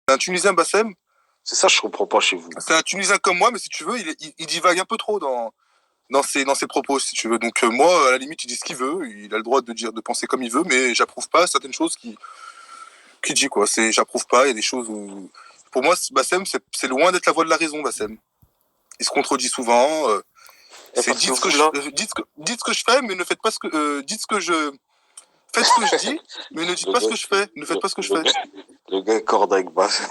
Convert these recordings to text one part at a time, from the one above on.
Un Tunisien, Bassem, C'est ça, je comprends pas chez vous. c'est un Tunisien comme moi, mais si tu veux, il divague un peu trop dans ses propos, si tu veux. Donc moi, à la limite, il dit ce qu'il veut, il a le droit de penser comme il veut, mais j'approuve pas certaines choses qu'il dit, quoi. J'approuve pas, il y a des choses où... Pour moi, Bassem, c'est loin d'être la voix de la raison, Bassem. Il se contredit souvent. C'est Parce que vous, là, dites ce que je fais, mais ne faites pas ce que... dites ce que je... Faites ce que je dis, mais ne dites le pas ce gars, que je fais. Ne faites le, pas ce que je le fais. gars, le gars est corde avec basse.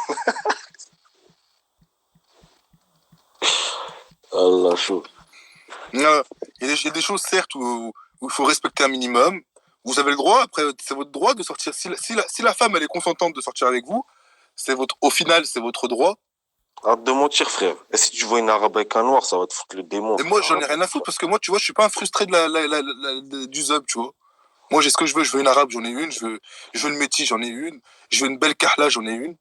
Allah, chaud. Il y a des choses, certes, où il faut respecter un minimum. Vous avez le droit, après, c'est votre droit de sortir. Si la femme, elle est consentante de sortir avec vous, au final, c'est votre droit. Arrête de mentir, frère. Et si tu vois une arabe avec un noir, ça va te foutre le démon, Et moi, frère. j'en ai rien à foutre parce que moi, tu vois, je suis pas un frustré du zub, tu vois. Moi, j'ai ce que je veux. Je veux une arabe, j'en ai une. Je veux une métis, j'en ai une. Je veux une belle carla, j'en ai une.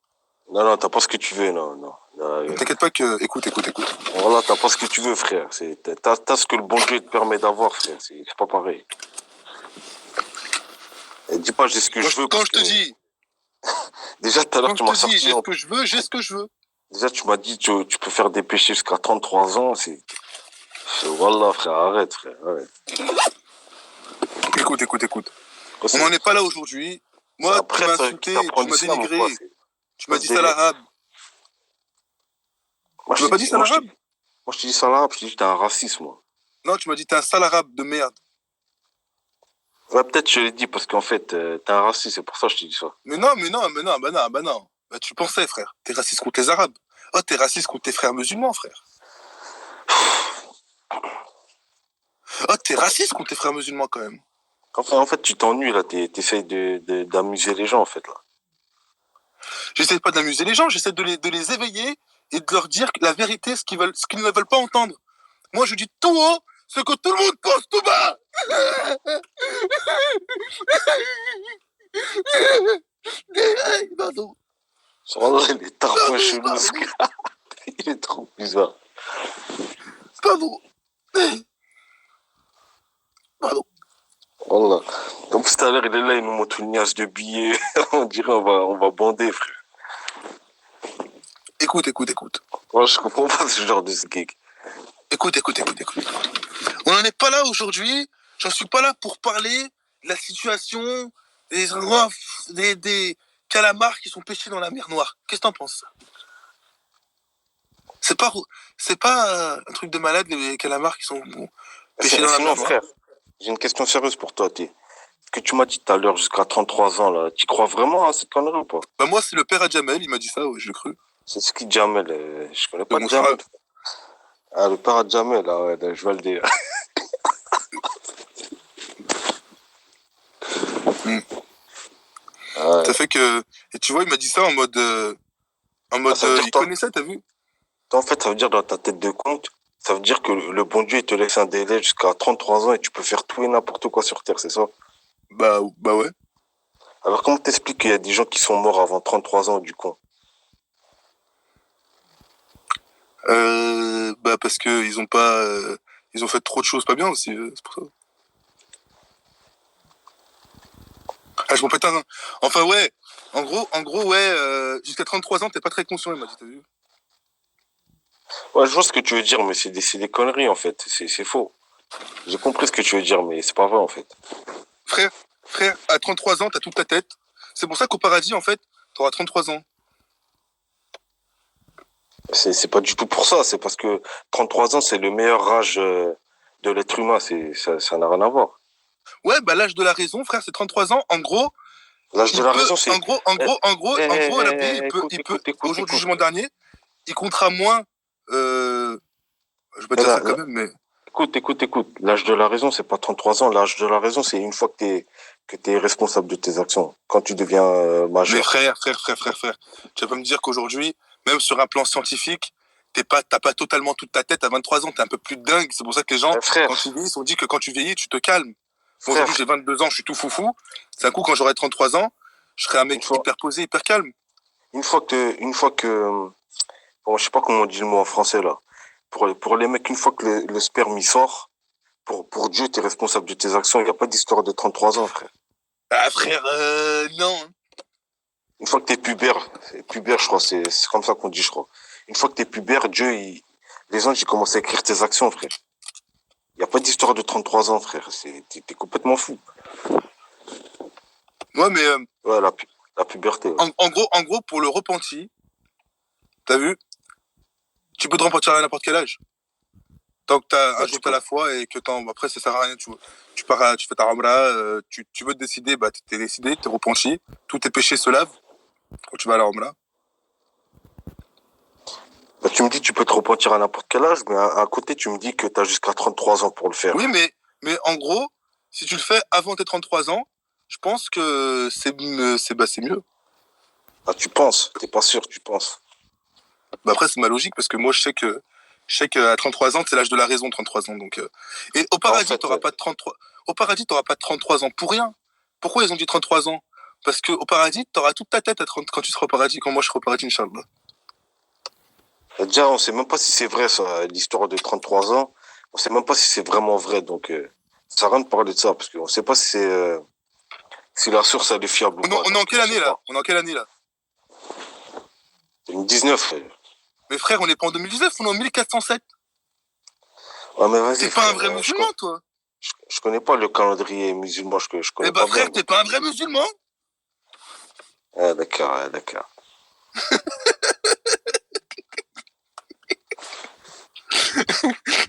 Non, non, t'as pas ce que tu veux, non, non. Ne t'inquiète pas que. Écoute. Voilà, t'as pas ce que tu veux, frère. T'as ce que le bon Dieu te permet d'avoir, frère. C'est pas pareil. Et dis pas, j'ai ce que je veux. Quand je te dis. Déjà, tout à l'heure, Quand tu je m'as te dis, sorti. j'ai ce que je veux, j'ai ce que je veux. Déjà, tu m'as dit, tu peux faire des péchés jusqu'à 33 ans. Wallah, frère, arrête, frère, arrête. Écoute. On n'en est pas là aujourd'hui. Moi, tu Après, m'as ça, qui insulté, t'apprend tu m'as l'islam ou quoi? dénigré, tu m'as Quoi ce dit ça délire? l'arabe. Moi, Tu je m'as t'ai pas dit dit, ça l'arabe? moi, je t'ai dit ça là, puis je t'ai dit, t'es un raciste, moi. Non, tu m'as dit t'es un sale arabe de merde. Ouais, peut-être je l'ai dit parce qu'en fait, t'es un raciste, c'est pour ça que je t'ai dit ça. Mais non. Bah, tu pensais, frère. T'es raciste contre les arabes. Oh, t'es raciste contre tes frères musulmans, frère. Oh, t'es raciste contre tes frères musulmans, quand même. Enfin, en fait, tu t'ennuies, là, t'essayes d'amuser les gens, en fait, là. J'essaie pas d'amuser les gens, j'essaie de les éveiller et de leur dire la vérité, ce qu'ils ne veulent pas entendre. Moi, je dis tout haut ce que tout le monde pense tout bas. Pardon. Wallah, il est tarpin chelou, ce gars. Il est trop bizarre. Pardon. Wallah. Comme tout à l'heure, il est là, il nous montre une niasse de billets. On dirait on va bander, frère. Écoute. Moi, je comprends pas ce genre de gig. Écoute. On n'en est pas là aujourd'hui. J'en suis pas là pour parler de la situation des endroits, des calamars qui sont pêchés dans la mer Noire. Qu'est-ce que t'en penses? C'est pas un truc de malade, les calamars qui sont pêchés dans la Sinon, mer Noire. frère, j'ai une question sérieuse pour toi. Ce que tu m'as dit tout à l'heure, jusqu'à 33 ans, là, tu crois vraiment à cette connerie ou pas? Bah moi, c'est le père à Jamel, il m'a dit ça, ouais, je l'ai cru. C'est ce qui Jamel. Je connais De pas mon Jamel. frère. Ah, le père de Jamel, là, ouais, je vais le dire. Ouais. Ça fait que... Et tu vois, il m'a dit ça en mode... Ça veut dire il toi, connaissait, t'as vu? en fait, ça veut dire dans ta tête de compte, ça veut dire que le bon Dieu, il te laisse un délai jusqu'à 33 ans et tu peux faire tout et n'importe quoi sur Terre, c'est ça? Bah ouais. Alors, comment t'expliques qu'il y a des gens qui sont morts avant 33 ans, du coup? Bah parce que ils ont pas... ils ont fait trop de choses pas bien aussi, c'est pour ça. Ah, je m'en pète un. Enfin, ouais. En gros, ouais, jusqu'à 33 ans, t'es pas très conscient, il m'a dit, t'as vu? Ouais, je vois ce que tu veux dire, mais c'est des conneries, en fait. C'est faux. J'ai compris ce que tu veux dire, mais c'est pas vrai, en fait. Frère, à 33 ans, t'as toute ta tête. C'est pour ça qu'au paradis, en fait, t'auras 33 ans. C'est pas du tout pour ça, c'est parce que 33 ans, c'est le meilleur âge de l'être humain, ça n'a rien à voir. Ouais, bah l'âge de la raison, frère, c'est 33 ans. En gros, L'âge de la raison, c'est... Rabbi, au jour du jugement dernier, il comptera moins. Je vais pas dire ça quand même, mais. Écoute. L'âge de la raison, c'est pas 33 ans. L'âge de la raison, c'est une fois que t'es responsable de tes actions. Quand tu deviens Mais majeur. frère. Tu vas pas me dire qu'aujourd'hui, même sur un plan scientifique, t'as pas totalement toute ta tête à 23 ans, t'es un peu plus dingue. C'est pour ça que les gens, Frère, quand ils vieillissent, on dit que quand tu vieillis, tu te calmes. Moi, frère, aujourd'hui, j'ai 22 ans, je suis tout foufou. C'est un coup, quand j'aurai 33 ans, je serai un mec hyper posé, hyper calme. bon, je sais pas comment on dit le mot en français, là. Pour les mecs, une fois que le sperme, il sort, pour Dieu, t'es responsable de tes actions. Il n'y a pas d'histoire de 33 ans, frère. Ah, frère, non. Une fois que t'es pubère, pubère, je crois, c'est comme ça qu'on dit, je crois. Une fois que t'es pubère, les anges, ils commencent à écrire tes actions, frère. Y a pas d'histoire de 33 ans, frère. T'es complètement fou. Ouais, mais Ouais, la puberté, ouais. en gros, pour le repenti, t'as vu, tu peux te repentir à n'importe quel âge. Tant que t'as un Ouais, jour tu t'as peux. la foi et que après ça sert à rien, tu pars, tu fais ta ramla, tu veux te décider, bah t'es décidé, t'es repenti, tous tes péchés se lavent quand tu vas à la ramla. Bah, tu me dis, tu peux te repentir à n'importe quel âge, mais à côté, tu me dis que t'as jusqu'à 33 ans pour le faire. Oui, mais en gros, si tu le fais avant tes 33 ans, je pense que c'est mieux. Ah, tu penses? T'es pas sûr, tu penses? Bah après, c'est ma logique parce que moi, je sais qu'à 33 ans, c'est l'âge de la raison, 33 ans. Donc, et au En paradis, fait, t'auras pas de 33. Au paradis, t'auras pas de 33 ans pour rien. Pourquoi ils ont dit 33 ans? Parce qu'au paradis, t'auras toute ta tête quand tu seras au paradis, quand moi je serai au paradis, Inch'Allah. déjà, on sait même pas si c'est vrai, ça, l'histoire de 33 ans. On sait même pas si c'est vraiment vrai, donc ça sert à rien de parler de ça, parce qu'on sait pas si la source, elle est fiable ou pas, On est en donc quelle on sait année là? pas. On est en quelle année là? 2019, frère. Mais frère, on n'est pas en 2019, on est en 1407. Ouais, mais vas-y, T'es pas un frère, vrai musulman, toi? je connais pas le calendrier musulman, je Eh connais bah pas bien, frère, t'es donc. pas un vrai musulman? Ah, d'accord, ah, d'accord.